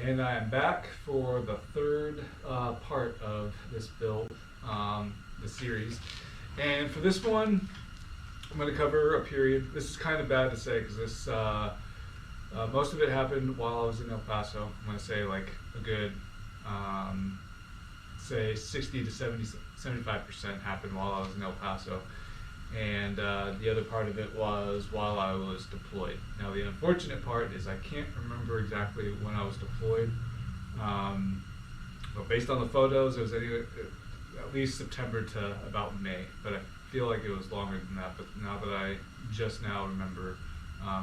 And I'm back for the third part of this build, the series. And for this one, I'm going to cover a period. This is kind of bad to say because this most of it happened while I was in El Paso. I'm going to say like a good, say 60 to 75% happened while I was in El Paso. And the other part of it was while I was deployed. Now the unfortunate part is I can't remember exactly when I was deployed, but based on the photos it was at least September to about May, but I feel like it was longer than that. But now that I just now remember,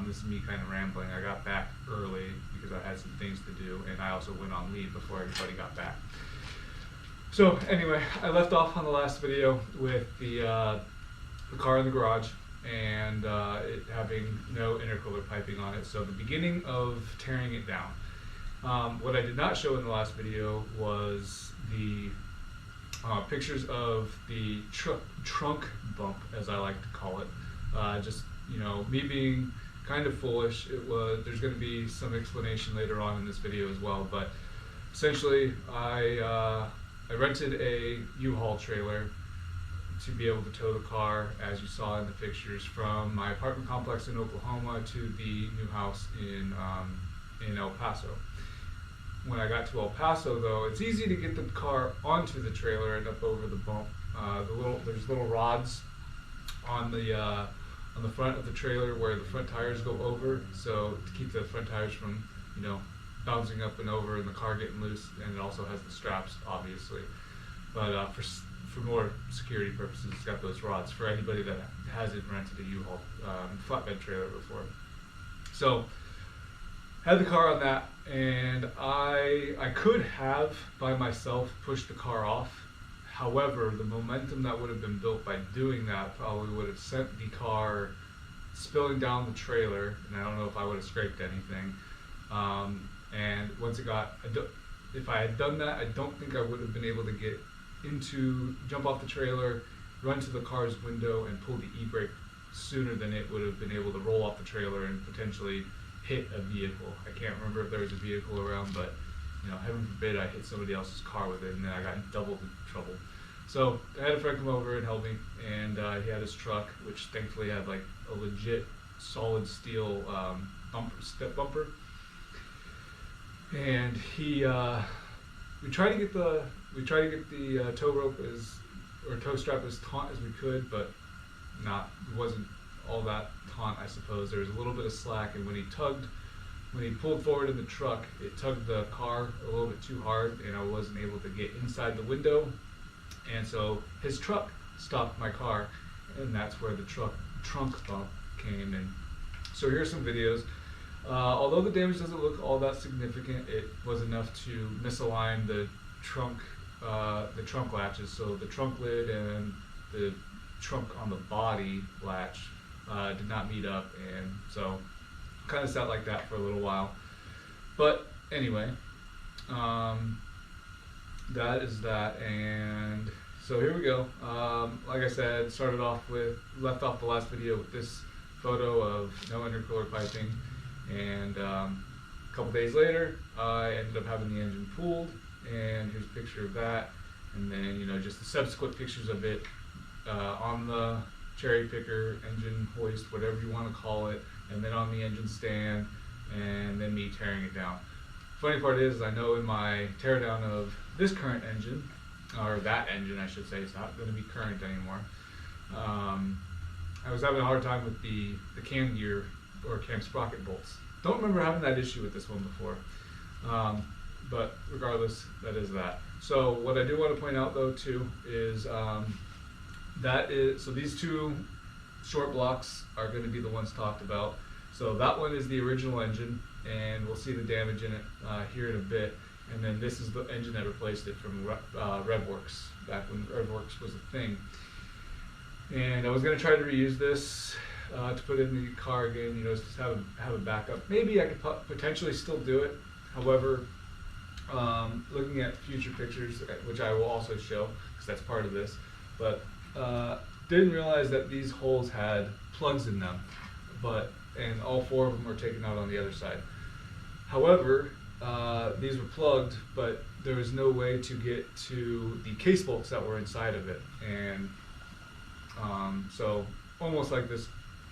this is me kind of rambling. I got back early because I had some things to do, and I also went on leave before everybody got back. So anyway, I left off on the last video with the car in the garage and it having no intercooler piping on it. So the beginning of tearing it down. What I did not show in the last video was the pictures of the trunk bump, as I like to call it. Just, you know, me being kind of foolish. There's going to be some explanation later on in this video as well, but essentially I rented a U-Haul trailer to be able to tow the car, as you saw in the pictures, from my apartment complex in Oklahoma to the new house in El Paso. When I got to El Paso, though, it's easy to get the car onto the trailer and up over the bump. There's little rods on the front of the trailer where the front tires go over, so to keep the front tires from, you know, bouncing up and over and the car getting loose. And it also has the straps, obviously, but for more security purposes, it's got those rods for anybody that hasn't rented a U-Haul flatbed trailer before. So had the car on that, and I could have by myself pushed the car off. However, the momentum that would have been built by doing that probably would have sent the car spilling down the trailer, and I don't know if I would have scraped anything. And once it got, if I had done that, I don't think I would have been able to jump off the trailer, run to the car's window, and pull the e-brake sooner than it would have been able to roll off the trailer and potentially hit a vehicle. I can't remember if there was a vehicle around, but, you know, heaven forbid I hit somebody else's car with it, and then I got in double the trouble. So I had a friend come over and help me, and he had his truck, which thankfully had like a legit solid steel step bumper, and we tried to get the tow rope or tow strap as taut as we could, but it wasn't all that taut, I suppose. There was a little bit of slack, and when he pulled forward in the truck, it tugged the car a little bit too hard, and I wasn't able to get inside the window, and so his truck stopped my car, and that's where the trunk bump came in. So here's some videos. Although the damage doesn't look all that significant, it was enough to misalign the trunk latches. So the trunk lid and the trunk on the body latch did not meet up, and so kind of sat like that for a little while. But anyway, that is that, and so here we go. Like I said, left off the last video with this photo of no intercooler piping, and a couple days later I ended up having the engine pulled, and here's a picture of that, and then, you know, just the subsequent pictures of it on the cherry picker, engine hoist, whatever you want to call it, and then on the engine stand, and then me tearing it down. Funny part is, I know in my teardown of this current engine, or that engine I should say, it's not going to be current anymore, I was having a hard time with the cam gear or cam sprocket bolts. Don't remember having that issue with this one before, but regardless, that is that. So what I do want to point out though too is so these two short blocks are going to be the ones talked about. So that one is the original engine, and we'll see the damage in it here in a bit. And then this is the engine that replaced it from RevWorks, back when RevWorks was a thing. And I was going to try to reuse this to put in the car again, you know, just have a backup. Maybe I could potentially still do it. However, looking at future pictures, which I will also show because that's part of this, but didn't realize that these holes had plugs in them, and all four of them were taken out on the other side. However, these were plugged, but there was no way to get to the case bolts that were inside of it, and so almost like this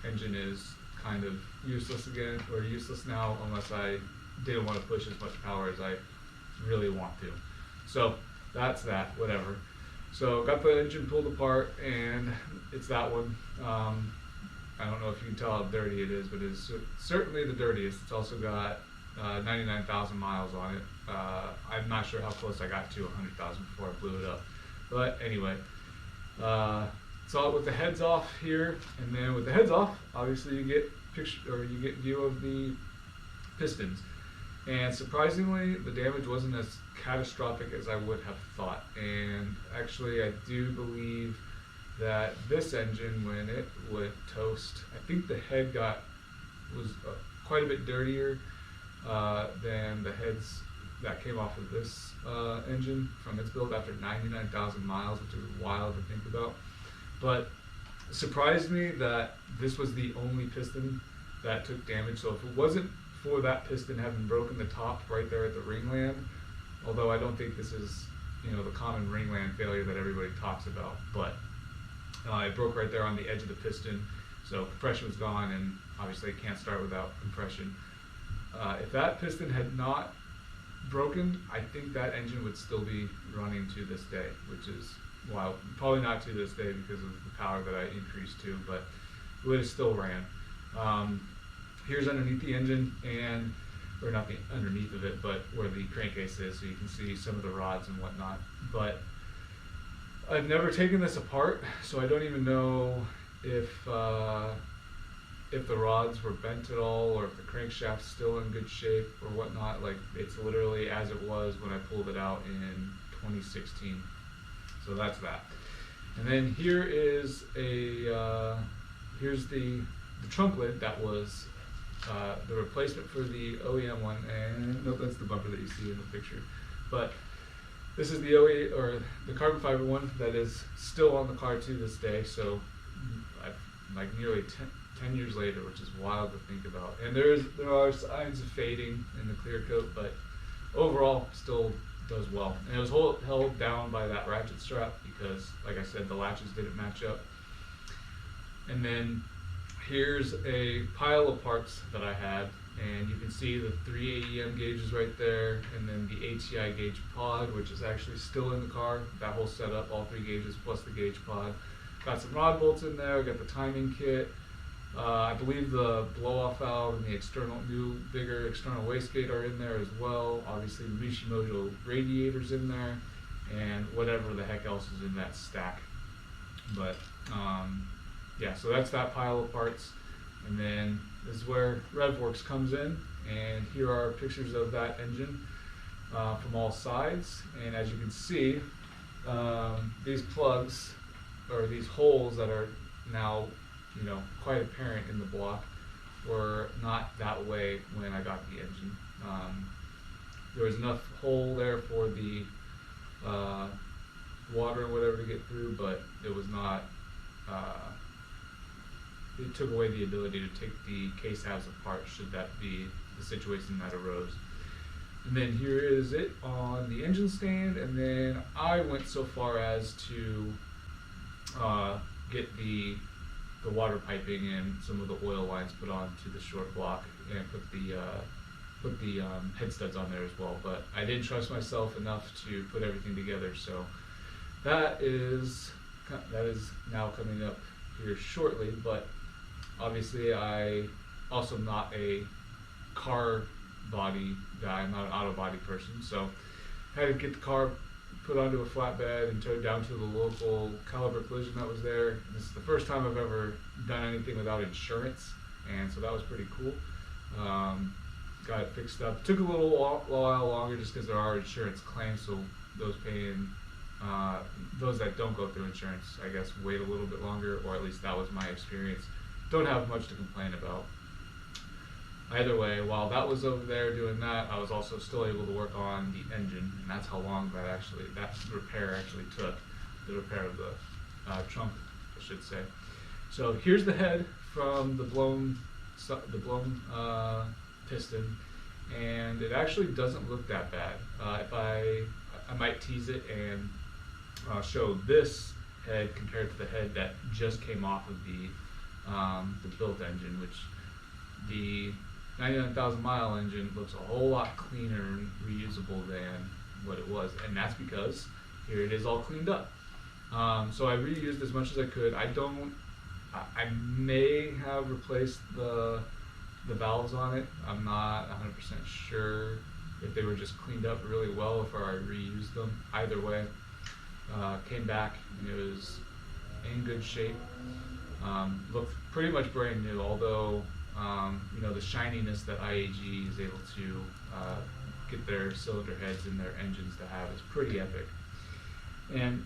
engine is kind of useless again, or useless now, unless I didn't want to push as much power as I really want to. So that's that, whatever. So got the engine pulled apart, and it's that one. I don't know if you can tell how dirty it is, but it's certainly the dirtiest. It's also got 99,000 miles on it. I'm not sure how close I got to 100,000 before I blew it up. But anyway, saw it with the heads off here, and then with the heads off, obviously you get view of the pistons. And surprisingly, the damage wasn't as catastrophic as I would have thought. And actually, I do believe that this engine, when it went toast, I think the head was quite a bit dirtier than the heads that came off of this engine from its build after 99,000 miles, which is wild to think about. But it surprised me that this was the only piston that took damage. So if it wasn't for that piston having broken the top right there at the ringland, although I don't think this is, the common ringland failure that everybody talks about, but it broke right there on the edge of the piston, so compression was gone, and obviously it can't start without compression. If that piston had not broken, I think that engine would still be running to this day, which is wild. Probably not to this day because of the power that I increased to, but it would have still ran. Here's underneath the engine, or not the underneath of it, but where the crankcase is, so you can see some of the rods and whatnot. But I've never taken this apart, so I don't even know if the rods were bent at all, or if the crankshaft's still in good shape or whatnot. Like, it's literally as it was when I pulled it out in 2016. So that's that. And then here is here's the trunk lid that was the replacement for the OEM one, and no, that's the bumper that you see in the picture. But this is the the carbon fiber one that is still on the car to this day. So like nearly 10 years later, which is wild to think about. And there are signs of fading in the clear coat, but overall still does well. And it was held down by that ratchet strap because, like I said, the latches didn't match up. And then here's a pile of parts that I had, and you can see the 3 AEM gauges right there, and then the ATI gauge pod, which is actually still in the car. That whole setup, all 3 gauges plus the gauge pod. Got some rod bolts in there, got the timing kit. I believe the blow-off valve and the bigger external wastegate are in there as well. Obviously, the Mishimoto radiator's in there, and whatever the heck else is in that stack. But yeah, so that's that pile of parts. And then this is where RevWorks comes in, and here are pictures of that engine from all sides. And as you can see, these plugs, or these holes that are now quite apparent in the block, were not that way when I got the engine. There was enough hole there for the water and whatever to get through, but it was not, it took away the ability to take the case halves apart should that be the situation that arose. And then here is it on the engine stand, and then I went so far as to get the water piping and some of the oil lines put onto the short block, and put the head studs on there as well. But I didn't trust myself enough to put everything together, so that is now coming up here shortly. But obviously, I also not a car body guy. I'm not an auto body person, so I had to get the car put onto a flatbed and towed down to the local Caliber collision that was there. And this is the first time I've ever done anything without insurance, and so that was pretty cool. Got it fixed up. Took a little while longer just because there are insurance claims, so those that don't go through insurance, I guess, wait a little bit longer, or at least that was my experience. Don't have much to complain about. Either way, while that was over there doing that, I was also still able to work on the engine, and that's how long that repair actually took, the repair of the trunk, I should say. So here's the head from the blown piston, and it actually doesn't look that bad. If I might tease it and show this head compared to the head that just came off of the built engine, which the 99,000 mile engine looks a whole lot cleaner and reusable than what it was, and that's because here it is all cleaned up. So I reused as much as I could. I may have replaced the valves on it. I'm not 100% sure if they were just cleaned up really well or if I reused them. Either way, came back and it was in good shape. Looked pretty much brand new, although the shininess that IAG is able to get their cylinder heads and their engines to have is pretty epic. And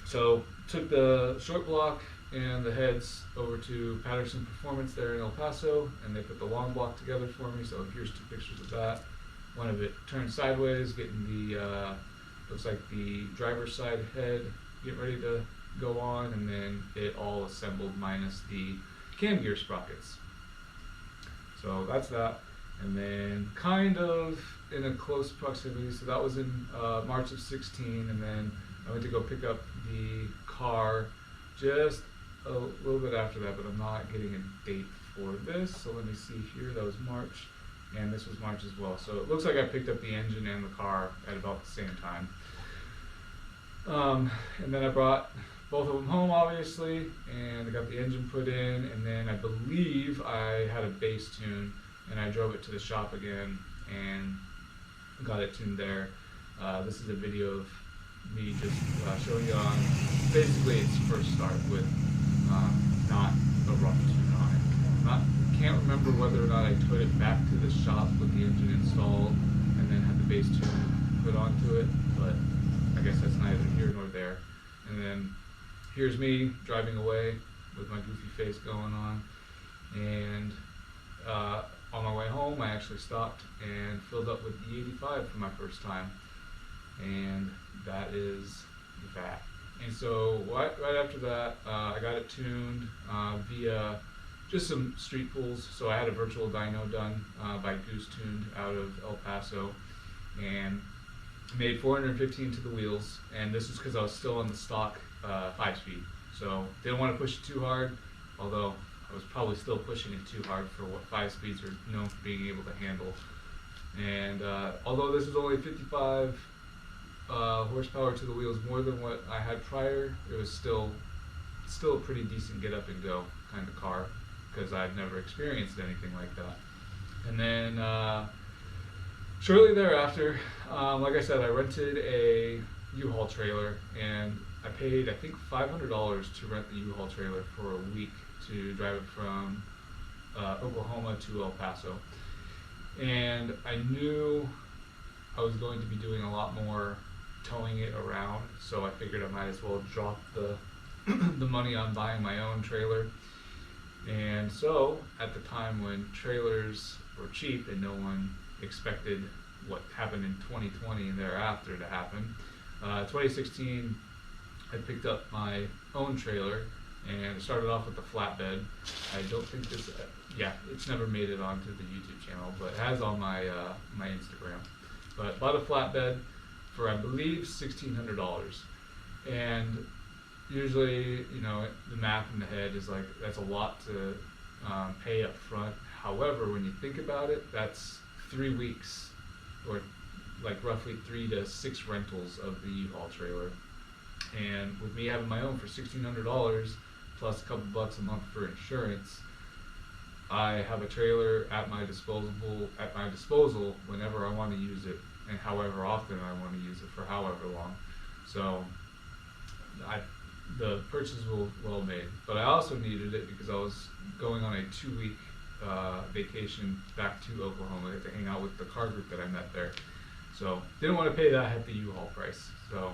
so took the short block and the heads over to Patterson Performance there in El Paso, and they put the long block together for me. So here's two pictures of that. One of it turned sideways, getting the looks like the driver's side head getting ready to go on, and then it all assembled minus the cam gear sprockets. So that's that. And then kind of in a close proximity, so that was in March of 16, and then I went to go pick up the car just a little bit after that, but I'm not getting a date for this, so let me see here. That was March, and this was March as well. So it looks like I picked up the engine and the car at about the same time. And then I brought both of them home, obviously, and I got the engine put in, and then I believe I had a bass tune, and I drove it to the shop again and got it tuned there. This is a video of me just showing you on basically its first start with not a rough tune on it. Can't remember whether or not I towed it back to the shop with the engine installed and then had the bass tune put onto it, but I guess that's neither here nor there. And then here's me driving away with my goofy face going on, and on my way home I actually stopped and filled up with E85 for my first time, and that is that. And so right after that, I got it tuned via just some street pulls. So I had a virtual dyno done by Goose Tuned out of El Paso, and made 415 to the wheels. And this is because I was still on the stock 5-speed, so didn't want to push it too hard, although I was probably still pushing it too hard for what 5 speeds are known for being able to handle. And although this is only 55 horsepower to the wheels more than what I had prior, it was still a pretty decent get up and go kind of car, because I've never experienced anything like that. And then shortly thereafter, like I said, I rented a U-Haul trailer, and I paid I think $500 to rent the U-Haul trailer for a week to drive it from Oklahoma to El Paso. And I knew I was going to be doing a lot more towing it around, so I figured I might as well drop the the money on buying my own trailer. And so at the time when trailers were cheap and no one expected what happened in 2020 and thereafter to happen, 2016 I picked up my own trailer and started off with the flatbed. I don't think this, it's never made it onto the YouTube channel, but it has on my my Instagram. But bought a flatbed for I believe $1,600, and usually, the math in the head is like that's a lot to pay up front. However, when you think about it, that's 3 weeks, or like roughly 3 to 6 rentals of the U-Haul trailer. And with me having my own for $1,600 plus a couple bucks a month for insurance, I have a trailer at my disposal whenever I want to use it, and however often I want to use it for however long. So the purchase was well made. But I also needed it because I was going on a 2-week vacation back to Oklahoma to hang out with the car group that I met there. So didn't want to pay that at the U-Haul price. So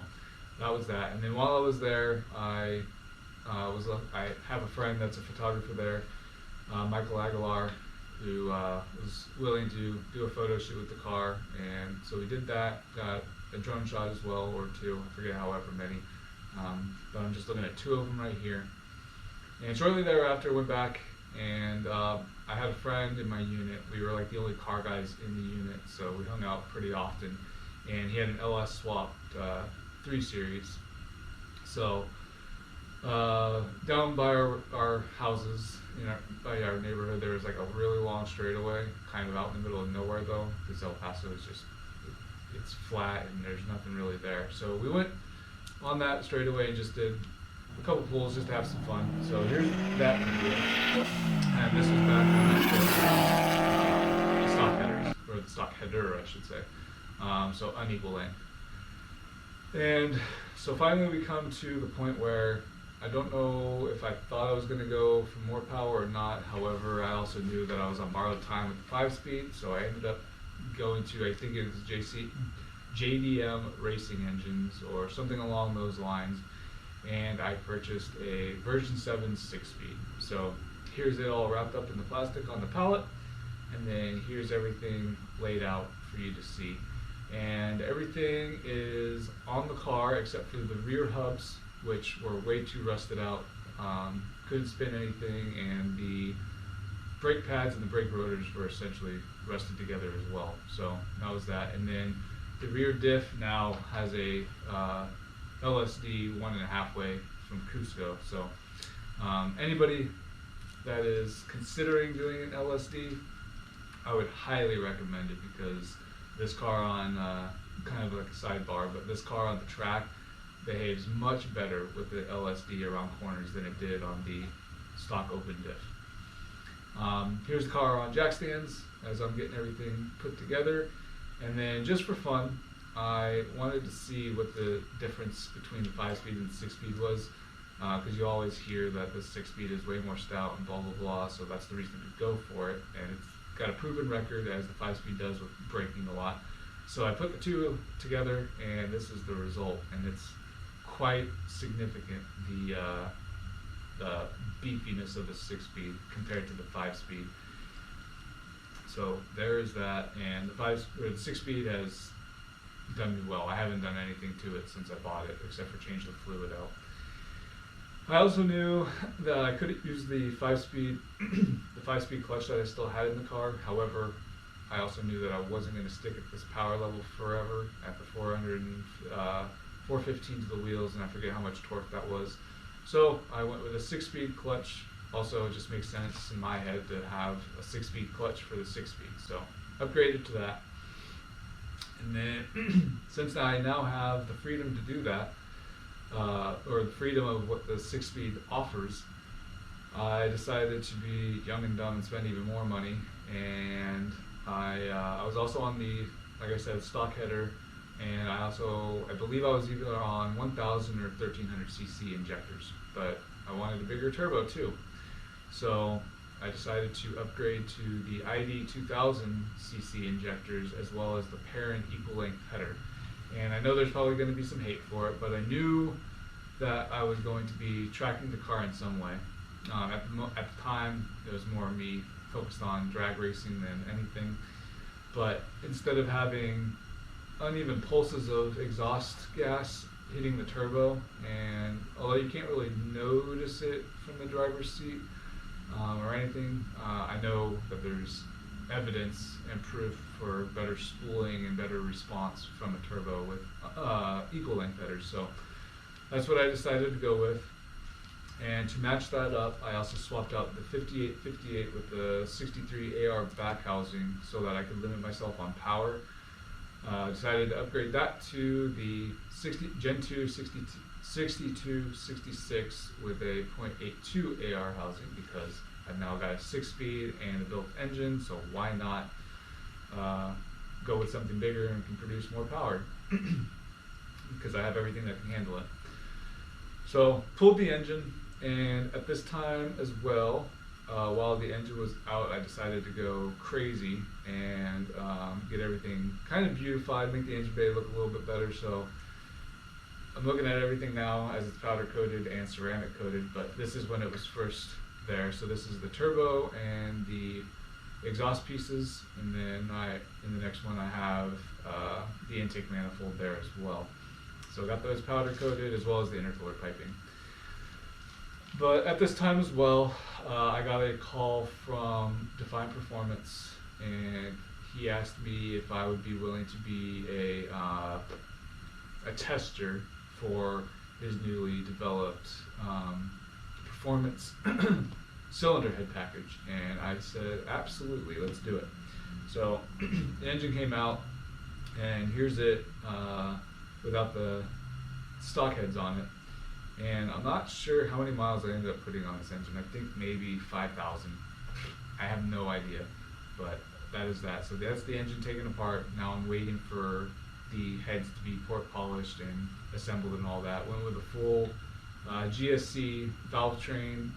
that was that. And then while I was there, I have a friend that's a photographer there, Michael Aguilar, who was willing to do a photo shoot with the car, and so we did that. Got a drone shot as well, or 2, I forget however many, but I'm just looking at 2 of them right here. And shortly thereafter went back and I had a friend in my unit. We were like the only car guys in the unit, so we hung out pretty often. And he had an LS swapped 3 Series. So down by our houses, by our neighborhood, there was like a really long straightaway, kind of out in the middle of nowhere though, because El Paso is just, it's flat and there's nothing really there. So we went on that straightaway and just did a couple pulls just to have some fun. So here's that video, and this was back when the stock headers, or the stock header I should say, so unequal length. And so finally we come to the point where I don't know if I thought I was going to go for more power or not. However, I also knew that I was on borrowed time with the 5-speed, so I ended up going to, I think it was JDM Racing Engines or something along those lines, and I purchased a version 7 6-speed. So here's it all wrapped up in the plastic on the pallet, and then here's everything laid out for you to see. And everything is on the car except for the rear hubs, which were way too rusted out, couldn't spin anything, and the brake pads and the brake rotors were essentially rusted together as well. So that was that. And then the rear diff now has a LSD 1.5 way from Cusco. So anybody that is considering doing an LSD, I would highly recommend it, because this car on, kind of like a sidebar, but this car on the track behaves much better with the LSD around corners than it did on the stock open diff. Here's the car on jack stands as I'm getting everything put together. And then just for fun, I wanted to see what the difference between the 5-speed and the 6-speed was, because you always hear that the 6-speed is way more stout and blah blah blah, so that's the reason to go for it, and it's got a proven record as the 5-speed does with braking a lot. So I put the two together, and this is the result, and it's quite significant, the beefiness of the 6-speed compared to the 5-speed. So there's that, and the 6-speed has done me well. I haven't done anything to it since I bought it, except for change the fluid out. I also knew that I couldn't use the 5-speed, the 5-speed clutch that I still had in the car. However, I also knew that I wasn't going to stick at this power level forever at the 415 to the wheels, and I forget how much torque that was. So I went with a 6-speed clutch. Also, it just makes sense in my head to have a 6-speed clutch for the 6-speed. So upgraded to that. And then since I now have the freedom to do that, or the freedom of what the 6-speed offers, I decided to be young and dumb and spend even more money. And I was also on the, like I said, stock header, and I believe I was either on 1000 or 1300 cc injectors, but I wanted a bigger turbo too. So I decided to upgrade to the ID 2000 cc injectors, as well as the parent equal length header. And I know there's probably going to be some hate for it, but I knew that I was going to be tracking the car in some way. At the time, it was more me focused on drag racing than anything. But instead of having uneven pulses of exhaust gas hitting the turbo, and although you can't really notice it from the driver's seat or anything, I know that there's evidence and proof for better spooling and better response from a turbo with equal length headers. So that's what I decided to go with. And to match that up, I also swapped out the 5858 with the 63 AR back housing so that I could limit myself on power. Decided to upgrade that to the Gen 2 6266 with a .82 AR housing, because I've now got a 6-speed and a built engine, so why not go with something bigger and can produce more power, because I have everything that can handle it. So pulled the engine, and at this time as well, while the engine was out, I decided to go crazy and get everything kind of beautified, make the engine bay look a little bit better. So I'm looking at everything now as it's powder coated and ceramic coated, but this is when it was first there. So this is the turbo and the exhaust pieces, and then in the next one I have the intake manifold there as well. So I got those powder coated, as well as the intercooler piping. But at this time as well, I got a call from Define Performance, and he asked me if I would be willing to be a tester for his newly developed performance cylinder head package, and I said absolutely, let's do it. So the engine came out, and here's it without the stock heads on it, and I'm not sure how many miles I ended up putting on this engine. I think maybe 5,000. I have no idea, but that is that. So that's the engine taken apart. Now I'm waiting for the heads to be port polished and assembled and all that. Went with a full GSC valve train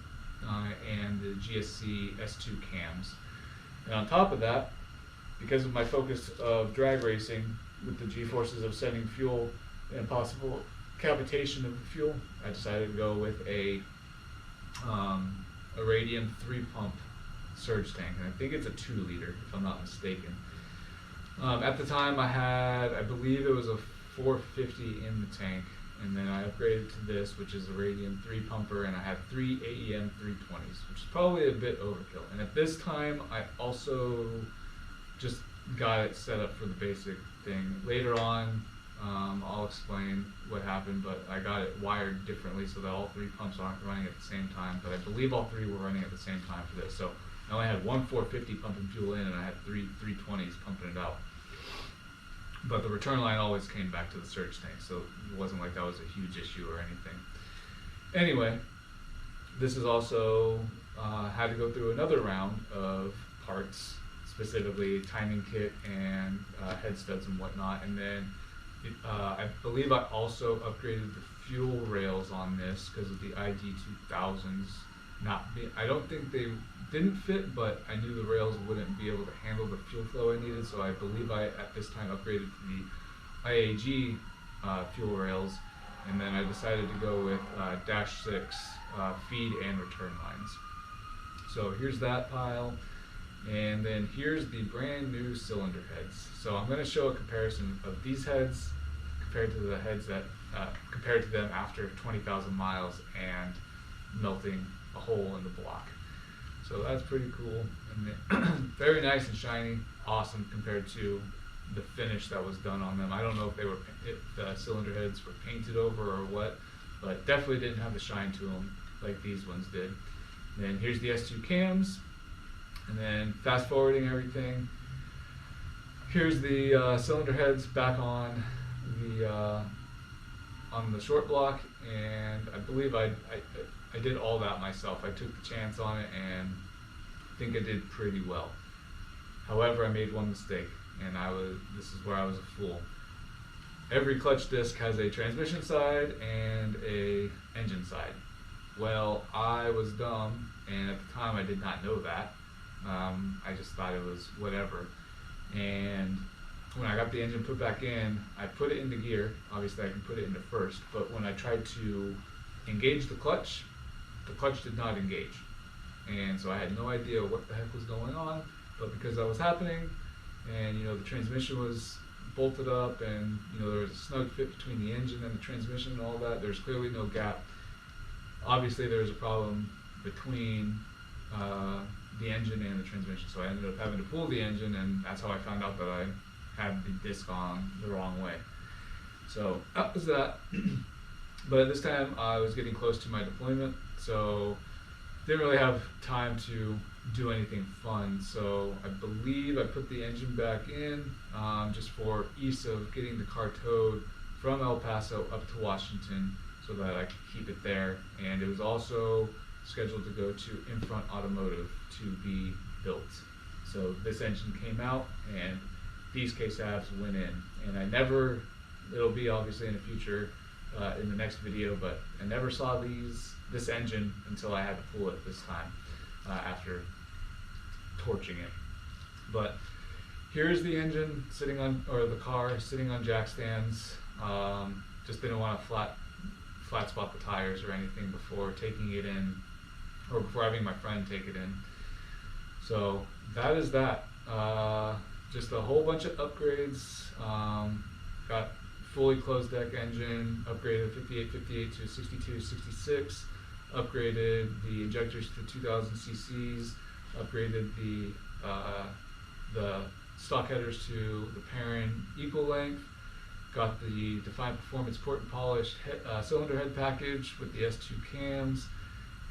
and the GSC S2 cams. And on top of that, because of my focus of drag racing with the G-forces of sending fuel and possible cavitation of the fuel, I decided to go with a Radium 3-pump surge tank, and I think it's a 2-liter if I'm not mistaken. At the time I believe it was a 450 in the tank, and then I upgraded to this, which is a Radium 3-pumper, and I had 3 AEM 320s, which is probably a bit overkill. And at this time I also just got it set up for the basic thing. Later on, I'll explain what happened, but I got it wired differently so that all 3 pumps aren't running at the same time, but I believe all 3 were running at the same time for this. So I only had one 450 pumping fuel in, and I had 3 320s pumping it out. But the return line always came back to the surge tank, so it wasn't like that was a huge issue or anything. Anyway, this is also had to go through another round of parts, specifically timing kit and head studs and whatnot, and then I believe I also upgraded the fuel rails on this because of the ID2000s I don't think they didn't fit, but I knew the rails wouldn't be able to handle the fuel flow I needed, so I believe I at this time upgraded to the IAG fuel rails, and then I decided to go with Dash 6 feed and return lines. So here's that pile. And then here's the brand new cylinder heads. So I'm going to show a comparison of these heads compared to the heads that compared to them after 20,000 miles and melting a hole in the block. So that's pretty cool, and very nice and shiny, awesome compared to the finish that was done on them. I don't know if the cylinder heads were painted over or what, but definitely didn't have the shine to them like these ones did. And then here's the S2 cams. And then fast forwarding everything, here's the cylinder heads back on the short block, and I believe I did all that myself. I took the chance on it and I think I did pretty well. However, I made one mistake, and this is where I was a fool. Every clutch disc has a transmission side and a engine side. Well, I was dumb, and at the time I did not know that. I just thought it was whatever, and when I got the engine put back in, I put it into gear. Obviously I can put it into first, but when I tried to engage the clutch did not engage, and so I had no idea what the heck was going on. But because that was happening, and the transmission was bolted up, and there was a snug fit between the engine and the transmission and all that, there's clearly no gap. Obviously there was a problem between the engine and the transmission, so I ended up having to pull the engine, and that's how I found out that I had the disc on the wrong way. So that was that. But at this time I was getting close to my deployment, so didn't really have time to do anything fun. So I believe I put the engine back in just for ease of getting the car towed from El Paso up to Washington so that I could keep it there. And it was also scheduled to go to Infront Automotive to be built. So this engine came out, and these case-abs went in, and it'll be obviously in the future in the next video, but I never saw this engine until I had to pull it this time after torching it. But here's the engine the car sitting on jack stands. Just didn't want to flat spot the tires or anything before taking it in, or before having my friend take it in. So that is that. Just a whole bunch of upgrades. Got fully closed deck engine, upgraded 5858 to 6266. upgraded the injectors to 2000 cc's, upgraded the stock headers to the Perrin equal length, got the Defiant Performance port and polished cylinder head package with the S2 cams,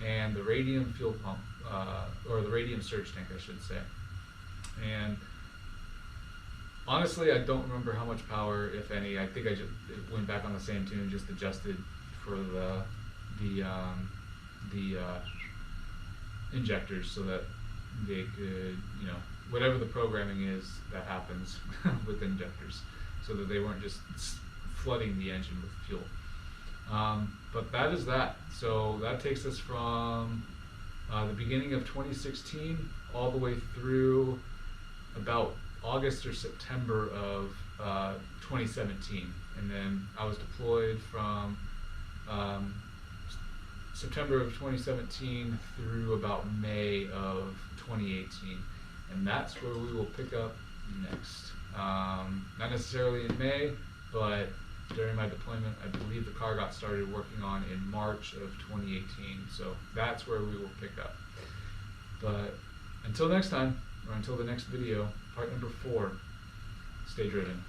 and the radium fuel pump, or the radium surge tank, I should say. And honestly, I don't remember how much power, if any. I think I just went back on the same tune, just adjusted for the injectors so that they could, you know, whatever the programming is that happens with injectors, so that they weren't just flooding the engine with fuel. But that is that. So that takes us from the beginning of 2016 all the way through about August or September of 2017. And then I was deployed from September of 2017 through about May of 2018. And that's where we will pick up next. Not necessarily in May, but during my deployment, I believe the car got started working on in March of 2018. So that's where we will pick up. But until next time, or until the next video, part number 4, stay driven.